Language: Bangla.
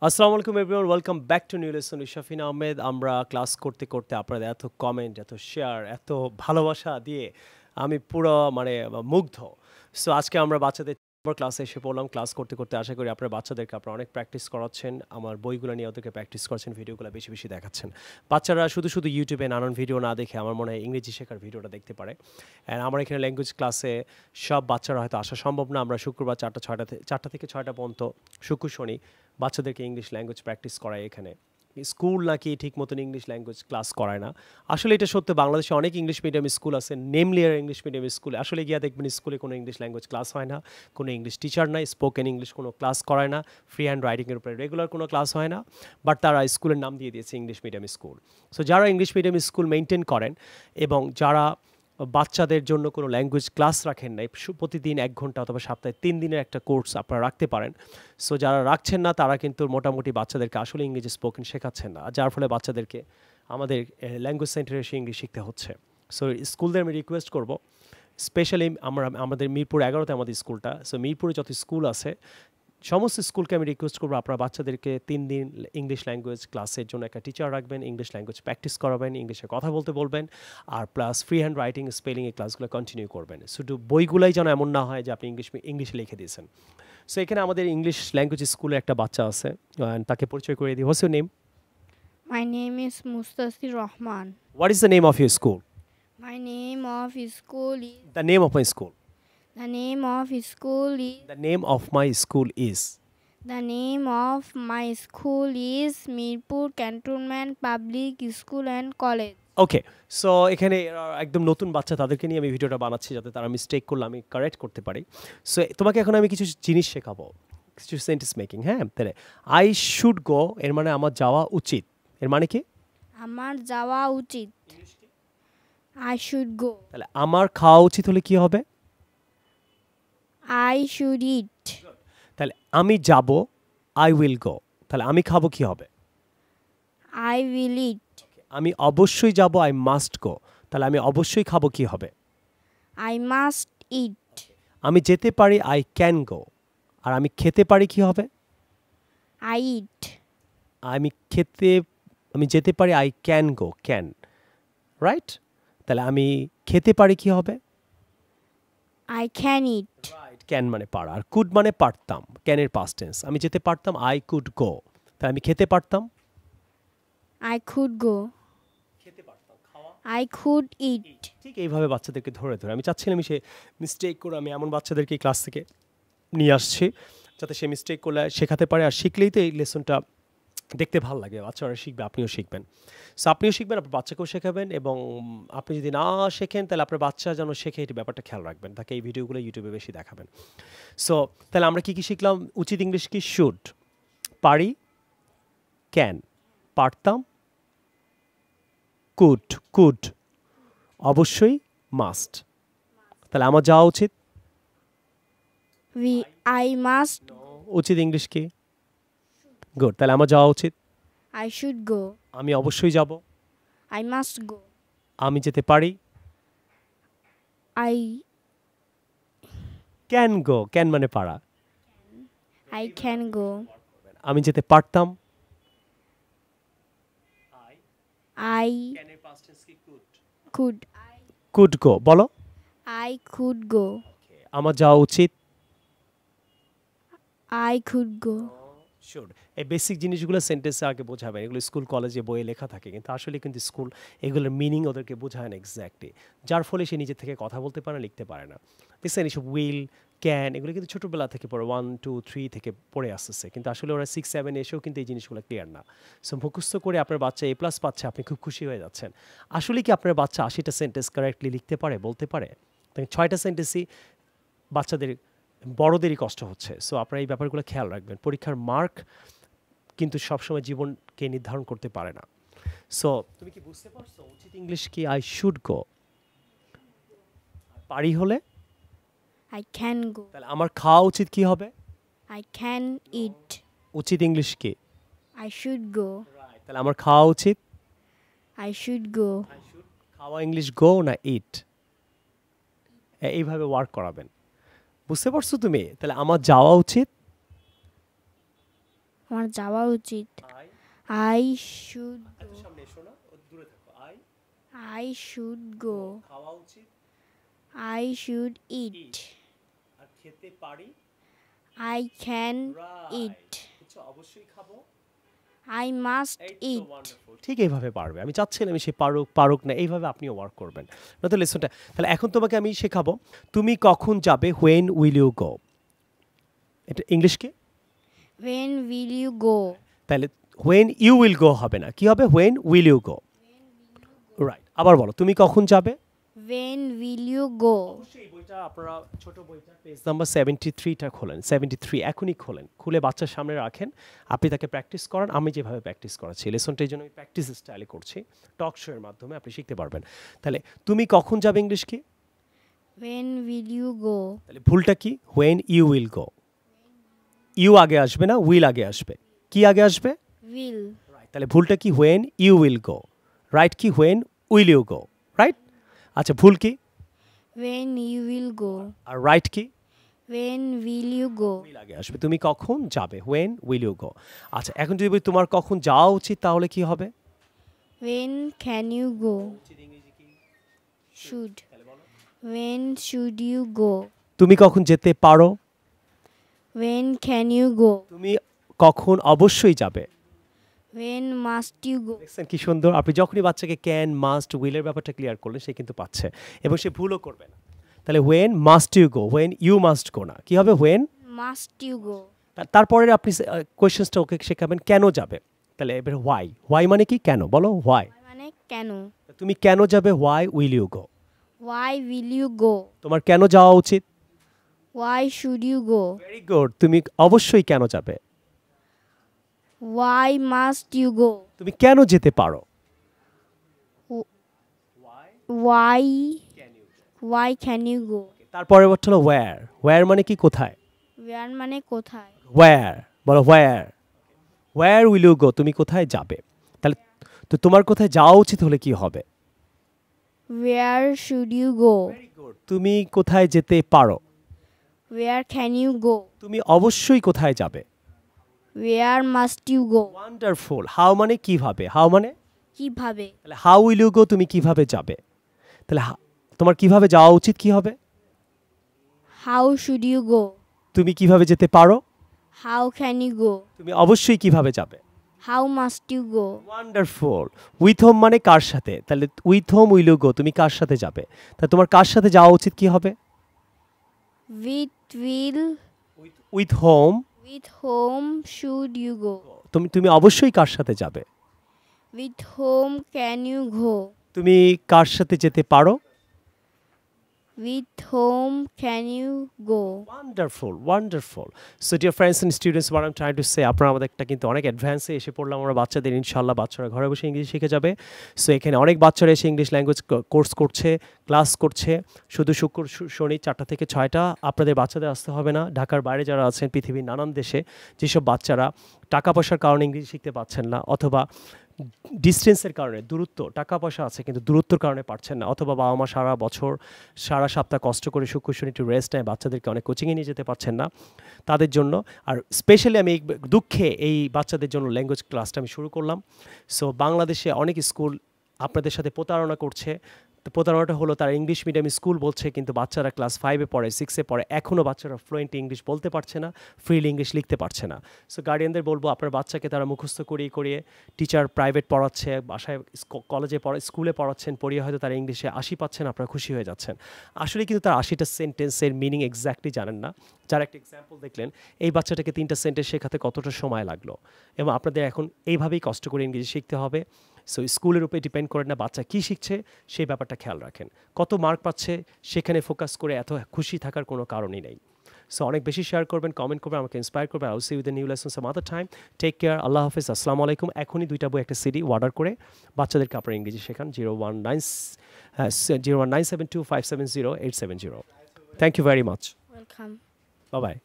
আসসালামু আলাইকুম everyone, welcome back to new lesson with Shafin Ahmed. আমরা ক্লাস করতে করতে আপনাদের এত কমেন্ট, এত শেয়ার, এত ভালোবাসা দিয়ে আমি পুরো মুগ্ধ। সো আজকে আমরা বাচ্চাদের ক্লাসে এসে পড়লাম। ক্লাস করতে করতে আশা করি আপনার বাচ্চাদেরকে আপনারা অনেক প্র্যাকটিস করাচ্ছেন, আমার বইগুলো নিয়ে ওদেরকে প্র্যাকটিস করছেন, ভিডিওগুলো বেশি বেশি দেখাচ্ছেন। বাচ্চারা শুধু শুধু ইউটিউবে নানান ভিডিও না দেখে আমার মনে হয় ইংরেজি শেখার ভিডিওটা দেখতে পারে। অ্যান্ড আমার এখানে ল্যাঙ্গুয়েজ ক্লাসে সব বাচ্চারা হয়তো আসা সম্ভব না। আমরা শুক্রবার 4টা থেকে 6টা পর্যন্ত শুক্র শনি বাচ্চাদেরকে ইংলিশ ল্যাঙ্গুয়েজ প্র্যাকটিস করায় এখানে। স্কুল নাকি ঠিক মতন ইংলিশ ল্যাঙ্গুয়েজ ক্লাস করায় না। আসলে এটা সত্য, বাংলাদেশে অনেক ইংলিশ মিডিয়াম স্কুল আছে, নেমলি আর ইংলিশ মিডিয়াম স্কুলে আসলে গিয়া দেখবেন স্কুলে কোনো ইংলিশ ল্যাঙ্গুয়েজ ক্লাস হয় না, কোনো ইংলিশ টিচার নাই, স্পোকেন ইংলিশ কোনো ক্লাস করায় না, ফ্রি হ্যান্ড রাইটিংয়ের উপরে রেগুলার কোনো ক্লাস হয় না, বাট তারা স্কুলের নাম দিয়ে দিয়েছে ইংলিশ মিডিয়াম স্কুল। সো যারা ইংলিশ মিডিয়াম স্কুল মেনটেন করেন এবং যারা বাচ্চাদের জন্য কোনো ল্যাঙ্গুয়েজ ক্লাস রাখেন নাই, প্রতিদিন 1 ঘন্টা অথবা সপ্তাহে 3 দিনের একটা কোর্স আপনারা রাখতে পারেন। সো যারা রাখছেন না তারা কিন্তু মোটামুটি বাচ্চাদেরকে আসলে ইংরেজি স্পোকেন শেখাচ্ছেন না, যার ফলে বাচ্চাদেরকে আমাদের ল্যাঙ্গুয়েজ সেন্টারে এসে ইংলিশ শিখতে হচ্ছে। সো স্কুলদের আমি রিকোয়েস্ট করব, স্পেশালি আমাদের মিরপুর 11তে আমাদের স্কুলটা, সো মিরপুরে যত স্কুল আছে সমস্ত স্কুলকে আমি রিকোয়েস্ট করবো আপনারা বাচ্চাদেরকে 3 দিন ইংলিশ ল্যাঙ্গুয়েজ ক্লাসের জন্য একটা টিচার রাখবেন, ইংলিশ ল্যাঙ্গুয়েজ প্র্যাকটিস করাবেন, ইংলিশে কথা বলতে বলবেন, আর plus free handwriting spelling এই ক্লাসগুলো কন্টিনিউ করবেন। শুধু বইগুলাই যেন এমন না হয় যে আপনি ইংলিশে লিখে দিয়েছেন। সো এখানে আমাদের ইংলিশ ল্যাঙ্গুয়েজ স্কুলে একটা বাচ্চা আছে, তাকে পরিচয় করে দিই। What's your name? My name is Mustasir Rahman. What is the name of your school? My name of school is the name of my school. the name of school is the name of my school is. the name of my school is Mirpur Cantonment Public School and College. Okay, so এখানে একদম নতুন বাচ্চা, তাদেরকে নিয়ে আমি ভিডিওটা বানাচ্ছি যাতে তারা মিস্টেক করলে আমি কারেক্ট করতে পারি। সো তোমাকে এখন আমি কিছু জিনিস শেখাবো, কিছু সেন্টেন্স মেকিং। হ্যাঁ, তাহলে আই শুড গো এর মানে আমার যাওয়া উচিত, এর মানে কি? আমার যাওয়া উচিত। I should go. তাহলে আমার খাওয়া উচিত হলে কি হবে? I should eat. তাহলে আমি যাব, আই উইল গো, তাহলে আমি খাবো কি হবে? I will eat. আমি অবশ্যই যাব, আই মাস্ট গো, তাহলে আমি অবশ্যই খাবো কি হবে? I must eat. আমি যেতে পারি, আই ক্যান গো, আর আমি খেতে পারি কি হবে? I eat. আমি যেতে পারি, I can go, can, right? তাহলে আমি খেতে পারি কি হবে? I can eat. Right, can মানে পারা, আর কুড মানে পারতাম, ক্যানের পাস্ট টেন্স। আমি যেতে পারতাম, আই কুড গো, তাহলে আমি খেতে পারতাম, I could go. খেতে পারতাম, খাওয়া। I could eat. ঠিক এইভাবে বাচ্চাদেরকে ধরে ধরে আমি চাচ্ছিলাম সে মিস্টেক করে, আমি এমন বাচ্চাদেরকে ক্লাস থেকে নিয়ে আসছি যাতে সে মিস্টেক করলে শেখাতে পারে, আর শিখলেই তো এই লেসনটা দেখতে ভালো লাগে, বাচ্চারা শিখবে, আপনিও শিখবেন। সো আপনিও শিখবেন, আপনার বাচ্চাকেও শেখাবেন, এবং আপনি যদি না শেখেন তাহলে আপনার বাচ্চা যেন শেখে এই ব্যাপারটা খেয়াল রাখবেন, তাকে এই ভিডিওগুলো ইউটিউবে বেশি দেখাবেন। সো তাহলে আমরা কী কী শিখলাম? উচিত ইংলিশ কি? শুড। পারি, ক্যান। পারতাম, কুড, কুড। অবশ্যই, মাস্ট। তাহলে আমার যাওয়া উচিত, I must. উচিত ইংলিশ কি? গুড। তাহলে আমার যাওয়া উচিত, I should go. আমি অবশ্যই যাব, I must go. আমি যেতে পারি, I ক্যান গো, ক্যান মানে পারা। can go. আমি যেতে পারতাম, I could. Could go. বলো, I could go. আমার যাওয়া উচিত, I could go. শুড। এই বেসিক জিনিসগুলো সেন্টেন্সে আগে বোঝাবেন, এগুলো স্কুল কলেজে বইয়ে লেখা থাকে, কিন্তু আসলে কিন্তু স্কুল এগুলোর মিনিং ওদেরকে বোঝায় না এক্স্যাক্টলি, যার ফলে সে নিজে থেকে কথা বলতে পারে না, লিখতে পারে না। দেখছেন এইসব উইল, ক্যান, এগুলো কিন্তু ছোটোবেলা থেকে পড়ে 1 2 3 থেকে পড়ে আসতেছে, কিন্তু আসলে ওরা 6 7 এসেও কিন্তু এই জিনিসগুলো ক্লিয়ার না। সো মুখস্থ করে আপনার বাচ্চা A+ পাচ্ছে, আপনি খুব খুশি হয়ে যাচ্ছেন। আসলে কি আপনার বাচ্চা 80টা সেন্টেন্স কারেক্টলি লিখতে পারে, বলতে পারে? তাই 6টা সেন্টেন্সই বাচ্চাদের, বড়দেরই কষ্ট হচ্ছে। সো আপনারা এই ব্যাপারগুলো খেয়াল রাখবেন। পরীক্ষার মার্ক কিন্তু সবসময় জীবনকে নির্ধারণ করতে পারে না। সো তুমি কি বুঝতে পারছো উচিত ইংলিশ কি? I should go. পারি হলে I can go. তাহলে আমার খাওয়া উচিত কি হবে? I can eat. উচিত ইংলিশ কি? I should go. তাহলে আমার খাওয়া উচিত, I should go. খাওয়া ইংলিশ গো না ইট, এইভাবে ওয়ার্ক করাবেন। বুঝতে পারছো তুমি? তাহলে আমার যাওয়া উচিত, আমার যাওয়া উচিত। আই আই শুড এত সামনে এসো না, দূরে থাকো। I should go. খাওয়া উচিত। I should eat. আর খেতে পারি। আই ক্যান রাইট, ইট। বুঝছো, অবশ্যই খাবো। আই মাস্ট এই তো ইট। ওয়ান্ডারফুল। ঠিক এইভাবে পারবে। আমি চাচ্ছিলাম সে পারুক পারুক না, এইভাবে আপনিও ওয়ার্ক করবেন। নয়তো লেসনটা তাহলে এখন তোমাকে আমি শেখাবো, তুমি কখন যাবে, হোয়েন উইল ইউ গো। এটা ইংলিশ কি? When will you go? তাহলে হোয়েন ইউ উইল গো হবে না, কি হবে? When will you go. Right, আবার বলো, তুমি কখন যাবে। When will you go? অবশ্যই এই বইটা আপনারা ছোট বইটা পেজ নাম্বার 73টা খোলেন, 73 এখনই খোলেন, খুলে বাচ্চার সামনে রাখেন, আপনি তাকে প্র্যাকটিস করান। আমি যেভাবে প্র্যাকটিস করাচ্ছি, লেসনটা এই জন্য আমি প্র্যাকটিস স্টাইলে করছি, টক শো এর মাধ্যমে আপনি শিখতে পারবেন। তাহলে তুমি কখন যাবে ইংলিশ কি? When will you go? তাহলে ভুলটা কি? When you will go. You আগে আসবে না, উইল আগে আসবে। কি আগে আসবে? Will. রাইট, তাহলে ভুলটা কি? When you will go. Right কি? When will you go. Right. আচ্ছা, ভুল কি? When you will go. আর রাইট কি? When will you go? Will আগে আসবে। তুমি কখন যাবে, হোয়েন উইল ইউ গো। আচ্ছা, এখন যদি বলি তোমার কখন যাওয়া উচিত, তাহলে কি হবে? When can you go? Should. When should you go? তুমি কখন যেতে পারো? When can you go? তুমি কখন অবশ্যই যাবে? When must you go? দেখছেন কি সুন্দর? আপনি যখনই বাচ্চাকে ক্যান, মাস্ট, উইলের ব্যাপারটা ক্লিয়ার করলেন, সে কিন্তু পাচ্ছে এবং সে ভুলও করবে না। তাহলে when must you go, when you must go না, কি হবে? হোয়েন। Must you go? তারপরে আপনি কোয়েশ্চেনসটা ওকে শেখাবেন কেন যাবে। তাহলে এবার হোয়াই, হোয়াই মানে কি? কেন, বলো হোয়াই। মানে কেন? তুমি কেন যাবে? Why will you go. Why will you go? তোমার কেন যাওয়া উচিত? Why should you go? Very good, তুমি অবশ্যই কেন যাবে। Why must you go? তুমি কেন যেতে পারো? Why why can you go? তারপরে হলো ওয়্যার। ওয়্যার মানে কি? কোথায়। Where মানে কোথায়? ওয়্যার, বলো where. Where will you go, তুমি কোথায় যাবে। তাহলে তো তোমার কোথায় যাওয়া উচিত হলে কি হবে? Where should you go? Very good, তুমি কোথায় যেতে পারো। Where can you go? তুমি অবশ্যই কোথায় যাবে। Where must you go? Wonderful. How মানে কিভাবে, হাউ মানে কিভাবে? তাহলে হাউ উইল ইউ গো, তুমি কিভাবে যাবে। তাহলে তোমার কিভাবে যাওয়া উচিত কি হবে? How should you go? তুমি কিভাবে যেতে পারো। How can you go? তুমি অবশ্যই কিভাবে যাবে। How must you go? Wonderful. With whom মানে কার সাথে, তাহলে with whom will you go, তুমি কার সাথে যাবে। তাহলে তোমার কার সাথে যাওয়া উচিত কি হবে? With will with home. with whom should you go? তুমি অবশ্যই কার সাথে যাবে। With whom can you go? তুমি কার সাথে যেতে পারো। With whom can you go? Wonderful, wonderful. So dear friends and students, what I am trying to say, আপনারা আমাদের একটা কিন্তু অনেক অ্যাডভান্সে এসে পড়লাম আমরা বাচ্চাদের। ইনশাআল্লাহ বাচ্চারা ঘরে বসে ইংলিশ শিখে যাবে। সো এখানে অনেক বাচ্চারা এসে ইংলিশ ল্যাঙ্গুয়েজ কোর্স করছে, ক্লাস করছে। শুধু শুক্র শনি 4টা থেকে 6টা। আপনাদের বাচ্চাদের আসতে হবে না। ঢাকার বাইরে যারা আছেন, পৃথিবীর নানান দেশে যেসব বাচ্চারা টাকা পয়সার কারণে ইংরেজি শিখতে পাচ্ছেন না, অথবা ডিস্টেন্সের কারণে, দূরত্ব, টাকা পয়সা আছে কিন্তু দূরত্বর কারণে পারছেন না, অথবা বাবা মা সারা বছর সারা সপ্তাহ কষ্ট করে শুক্র শনি একটু রেস্ট নেয়, বাচ্চাদেরকে অনেক কোচিংয়ে নিয়ে যেতে পারছেন না, তাদের জন্য। আর স্পেশালি আমি দুঃখে এই বাচ্চাদের জন্য ল্যাঙ্গুয়েজ ক্লাসটা আমি শুরু করলাম। সো বাংলাদেশে অনেক স্কুল আপনাদের সাথে প্রতারণা করছে। তো প্রতারণাটা হলো, তারা ইংলিশ মিডিয়াম স্কুল বলছে, কিন্তু বাচ্চারা ক্লাস 5-এ পড়ে, 6-এ পড়ে, এখনও বাচ্চারা ফ্লুয়েন্ট ইংলিশ বলতে পারছে না, ফ্রিলি ইংলিশ লিখতে পারছে না। সো গার্ডিয়ানদের বলবো, আপনার বাচ্চাকে তারা মুখস্থ করিয়ে করিয়ে, টিচার প্রাইভেট পড়াচ্ছে, বাসায় কলেজে স্কুলে পড়াচ্ছেন, পড়িয়ে হয়তো তারা ইংলিশে 80 পাচ্ছেন, আপনারা খুশি হয়ে যাচ্ছেন। আসলে কিন্তু তার 80টা সেন্টেন্সের মিনিং এক্স্যাক্টলি জানেন না। যার একটা এক্সাম্পল দেখলেন, এই বাচ্চাটাকে 3টা সেন্টেন্স শেখাতে কতটা সময় লাগলো, এবং আপনাদের এখন এইভাবেই কষ্ট করে ইংরেজি শিখতে হবে। সো স্কুলের উপরে ডিপেন্ড করে না, বাচ্চা কী শিখছে সেই ব্যাপারটা খেয়াল রাখেন। কত মার্ক পাচ্ছে সেখানে ফোকাস করে এত খুশি থাকার কোনো কারণই নেই। সো অনেক বেশি শেয়ার করবেন, কমেন্ট করবেন, আমাকে ইন্সপায়ার করবে। I will see you the new lesson some other time. Take care, আল্লাহ হাফিজ, আসসালামু আলাইকুম। এখনই 2টা বই, একটা সিডি অর্ডার করে বাচ্চাদেরকে আপনারা ইংরেজি শেখান। 01972570870। Thank you very much. Welcome. Bye by.